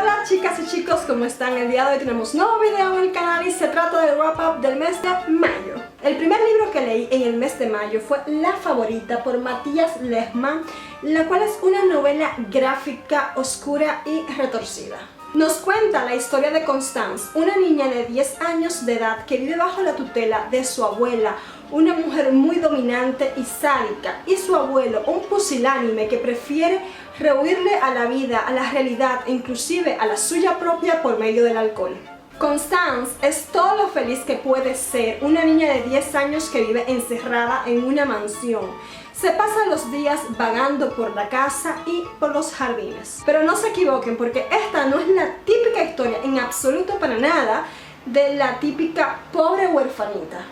Hola chicas y chicos, ¿cómo están? El día de hoy tenemos un nuevo video en el canal y se trata del wrap-up del mes de mayo. El primer libro que leí en el mes de mayo fue La Favorita por Matías Lehmann, la cual es una novela gráfica, oscura y retorcida. Nos cuenta la historia de Constance, una niña de 10 años de edad que vive bajo la tutela de su abuela, una mujer muy dominante y sádica, y su abuelo, un pusilánime que prefiere rehuirle a la vida, a la realidad e inclusive a la suya propia por medio del alcohol. Constance es todo lo feliz que puede ser una niña de 10 años que vive encerrada en una mansión. Se pasa los días vagando por la casa y por los jardines. Pero no se equivoquen, porque esta no es la típica historia en absoluto para nada de la típica pobre huerfanita.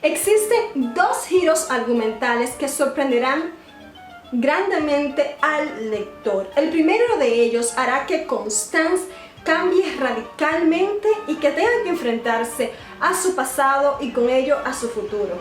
Existen dos giros argumentales que sorprenderán grandemente al lector. El primero de ellos hará que Constance cambie radicalmente y que tenga que enfrentarse a su pasado y con ello a su futuro.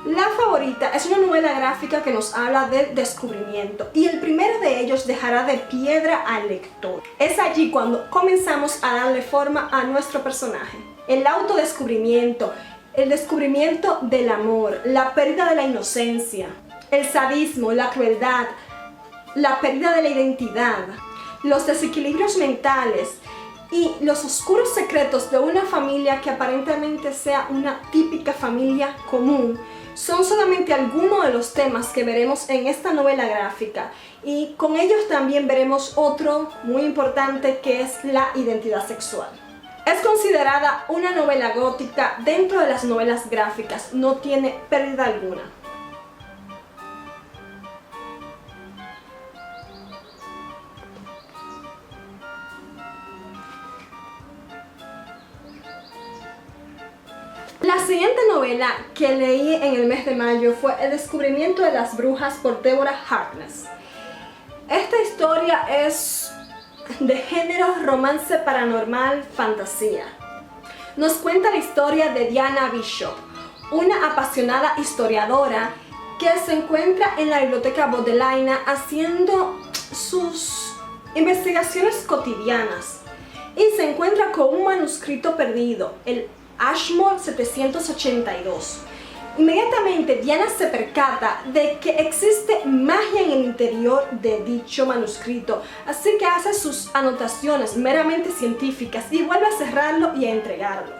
La Favorita es una novela gráfica que nos habla del descubrimiento y el primero de ellos dejará de piedra al lector. Es allí cuando comenzamos a darle forma a nuestro personaje. El autodescubrimiento, el descubrimiento del amor, la pérdida de la inocencia, el sadismo, la crueldad, la pérdida de la identidad, los desequilibrios mentales y los oscuros secretos de una familia que aparentemente sea una típica familia común son solamente algunos de los temas que veremos en esta novela gráfica, y con ellos también veremos otro muy importante, que es la identidad sexual. Es considerada una novela gótica dentro de las novelas gráficas, no tiene pérdida alguna. La siguiente novela que leí en el mes de mayo fue El descubrimiento de las brujas por Deborah Harkness. Esta historia es de género romance paranormal fantasía. Nos cuenta la historia de Diana Bishop, una apasionada historiadora que se encuentra en la biblioteca Bodleiana haciendo sus investigaciones cotidianas y se encuentra con un manuscrito perdido, el Ashmore 782. Inmediatamente Diana se percata de que existe magia en el interior de dicho manuscrito, así que hace sus anotaciones meramente científicas y vuelve a cerrarlo y a entregarlo.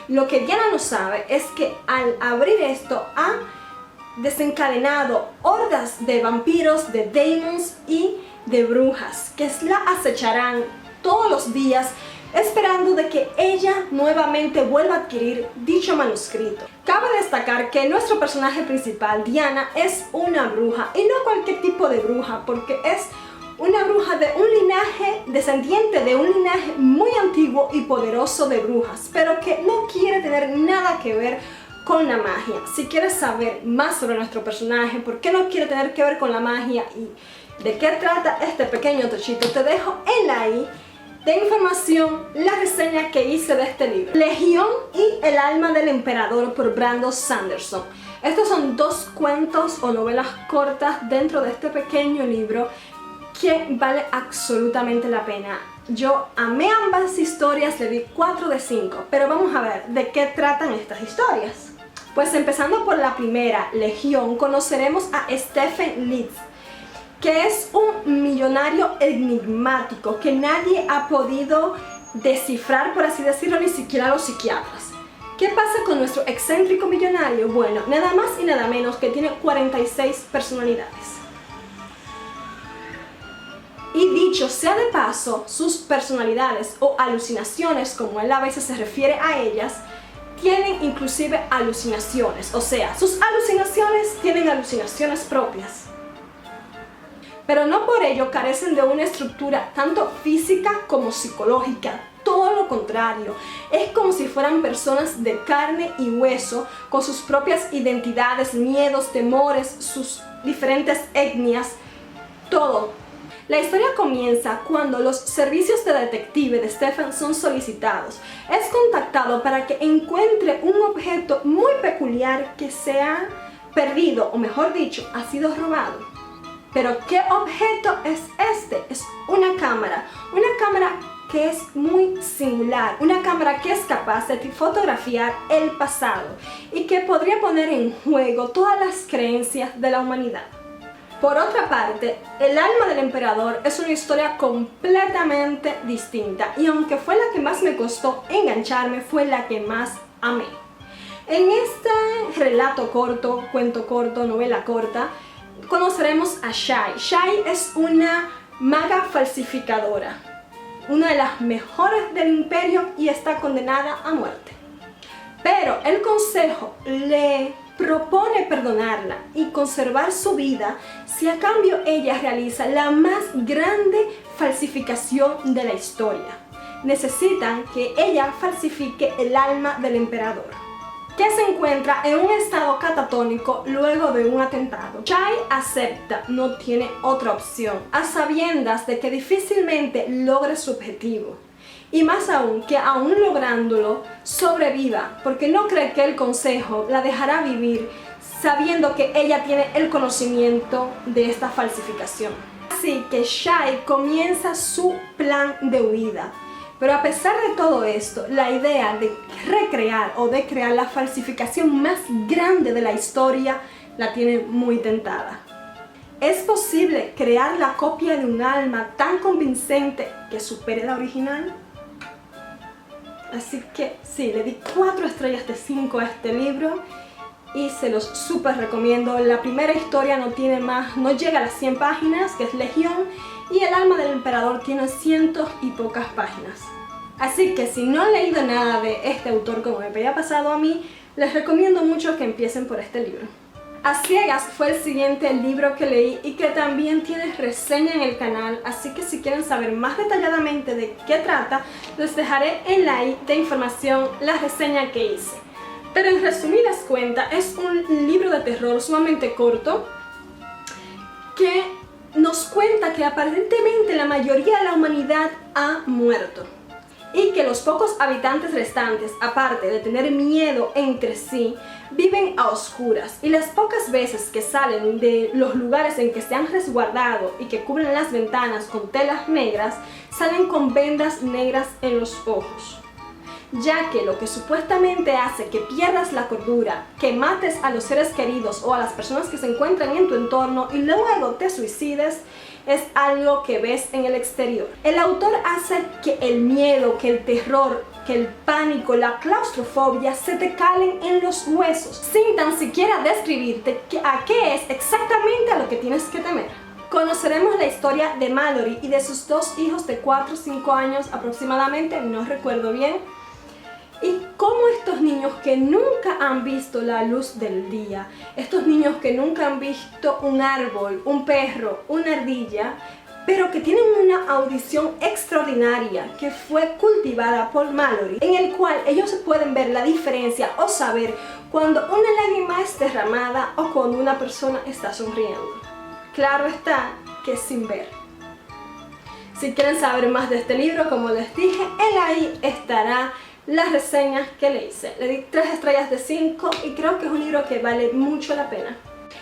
Lo que Diana no sabe es que al abrir esto ha desencadenado hordas de vampiros, de demons y de brujas que la acecharán todos los días, esperando de que ella nuevamente vuelva a adquirir dicho manuscrito. Cabe destacar que nuestro personaje principal, Diana, es una bruja, y no cualquier tipo de bruja, porque es una bruja de un linaje descendiente de un linaje muy antiguo y poderoso de brujas, pero que no quiere tener nada que ver con la magia. Si quieres saber más sobre nuestro personaje, por qué no quiere tener que ver con la magia y de qué trata este pequeño tochito, te dejo en la i de información la reseña que hice de este libro, Legión y el alma del emperador por Brandon Sanderson. Estos son dos cuentos o novelas cortas dentro de este pequeño libro que vale absolutamente la pena. Yo amé ambas historias, le di 4 de 5, pero vamos a ver de qué tratan estas historias. Pues empezando por la primera, Legión, conoceremos a Stephen Leeds, que es un millonario enigmático que nadie ha podido descifrar, por así decirlo, ni siquiera los psiquiatras. ¿Qué pasa con nuestro excéntrico millonario? Bueno, nada más y nada menos que tiene 46 personalidades. Y dicho sea de paso, sus personalidades o alucinaciones, como él a veces se refiere a ellas, tienen inclusive alucinaciones, o sea, sus alucinaciones tienen alucinaciones propias. Pero no por ello carecen de una estructura tanto física como psicológica, todo lo contrario, es como si fueran personas de carne y hueso, con sus propias identidades, miedos, temores, sus diferentes etnias, todo. La historia comienza cuando los servicios de detective de Stephen son solicitados. Es contactado para que encuentre un objeto muy peculiar que se ha perdido, o mejor dicho, ha sido robado. Pero ¿qué objeto es este? Es una cámara que es muy singular, una cámara que es capaz de fotografiar el pasado y que podría poner en juego todas las creencias de la humanidad. Por otra parte, El alma del emperador es una historia completamente distinta y aunque fue la que más me costó engancharme, fue la que más amé. En este relato corto, cuento corto, novela corta, conoceremos a Shai. Shai es una maga falsificadora, una de las mejores del imperio y está condenada a muerte. Pero el consejo le propone perdonarla y conservar su vida si a cambio ella realiza la más grande falsificación de la historia. Necesitan que ella falsifique el alma del emperador, que se encuentra en un estado catatónico luego de un atentado. Shai acepta, no tiene otra opción, a sabiendas de que difícilmente logre su objetivo. Y más aún, que aún lográndolo, sobreviva, porque no cree que el consejo la dejará vivir sabiendo que ella tiene el conocimiento de esta falsificación. Así que Shai comienza su plan de huida. Pero a pesar de todo esto, la idea de recrear o de crear la falsificación más grande de la historia la tiene muy tentada. ¿Es posible crear la copia de un alma tan convincente que supere la original? Así que sí, le di 4 estrellas de 5 a este libro y se los súper recomiendo. La primera historia no llega a las 100 páginas, que es Legión, y El alma del emperador tiene cientos y pocas páginas. Así que si no han leído nada de este autor como me había pasado a mí, les recomiendo mucho que empiecen por este libro. A ciegas fue el siguiente libro que leí y que también tiene reseña en el canal, así que si quieren saber más detalladamente de qué trata, les dejaré en la i de información la reseña que hice. Pero en resumidas cuentas, es un libro de terror sumamente corto que nos cuenta que aparentemente la mayoría de la humanidad ha muerto y que los pocos habitantes restantes, aparte de tener miedo entre sí, viven a oscuras, y las pocas veces que salen de los lugares en que se han resguardado y que cubren las ventanas con telas negras, salen con vendas negras en los ojos, ya que lo que supuestamente hace que pierdas la cordura, que mates a los seres queridos o a las personas que se encuentran en tu entorno y luego te suicides, es algo que ves en el exterior. El autor hace que el miedo, que el terror, que el pánico, la claustrofobia se te calen en los huesos, sin tan siquiera describirte a qué es exactamente a lo que tienes que temer. Conoceremos la historia de Mallory y de sus 2 hijos de 4 o 5 años aproximadamente, no recuerdo bien, y cómo estos niños que nunca han visto la luz del día, estos niños que nunca han visto un árbol, un perro, una ardilla, pero que tienen una audición extraordinaria que fue cultivada por Mallory, en el cual ellos pueden ver la diferencia o saber cuando una lágrima es derramada o cuando una persona está sonriendo. Claro está que sin ver. Si quieren saber más de este libro, como les dije, ahí estará las reseñas que le hice. Le di 3 estrellas de 5 y creo que es un libro que vale mucho la pena.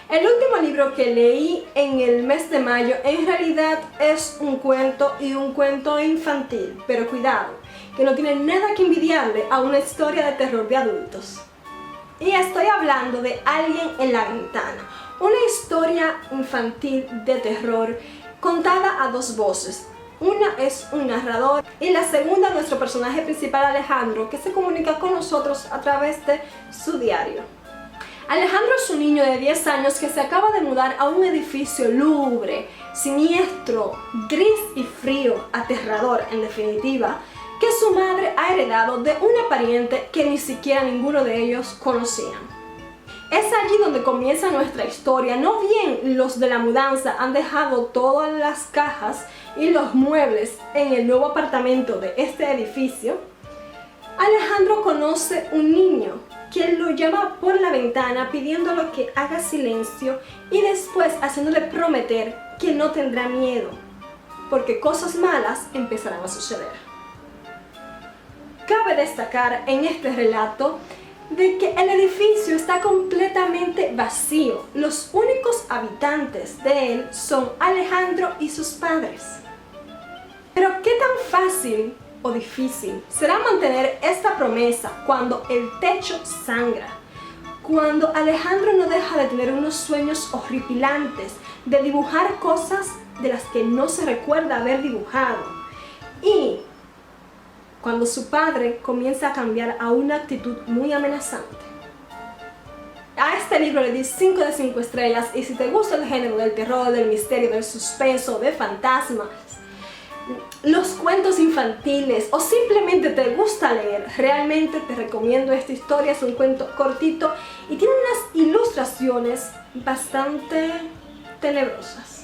El último libro que leí en el mes de mayo en realidad es un cuento y un cuento infantil, pero cuidado, que no tiene nada que envidiarle a una historia de terror de adultos. Y estoy hablando de Alguien en la ventana, una historia infantil de terror contada a 2 voces. Una es un narrador y la segunda nuestro personaje principal, Alejandro, que se comunica con nosotros a través de su diario. Alejandro es un niño de 10 años que se acaba de mudar a un edificio lúgubre, siniestro, gris y frío, aterrador en definitiva, que su madre ha heredado de una pariente que ni siquiera ninguno de ellos conocían. Es allí donde comienza nuestra historia. No bien los de la mudanza han dejado todas las cajas y los muebles en el nuevo apartamento de este edificio, Alejandro conoce un niño quien lo llama por la ventana pidiéndole que haga silencio y después haciéndole prometer que no tendrá miedo, porque cosas malas empezarán a suceder. Cabe destacar en este relato de que el edificio está completamente vacío. Los únicos habitantes de él son Alejandro y sus padres. Pero ¿qué tan fácil o difícil será mantener esta promesa cuando el techo sangra? Cuando Alejandro no deja de tener unos sueños horripilantes, de dibujar cosas de las que no se recuerda haber dibujado. Y cuando su padre comienza a cambiar a una actitud muy amenazante. A este libro le di 5 de 5 estrellas, y si te gusta el género del terror, del misterio, del suspenso, de fantasmas, los cuentos infantiles o simplemente te gusta leer, realmente te recomiendo esta historia. Es un cuento cortito y tiene unas ilustraciones bastante tenebrosas.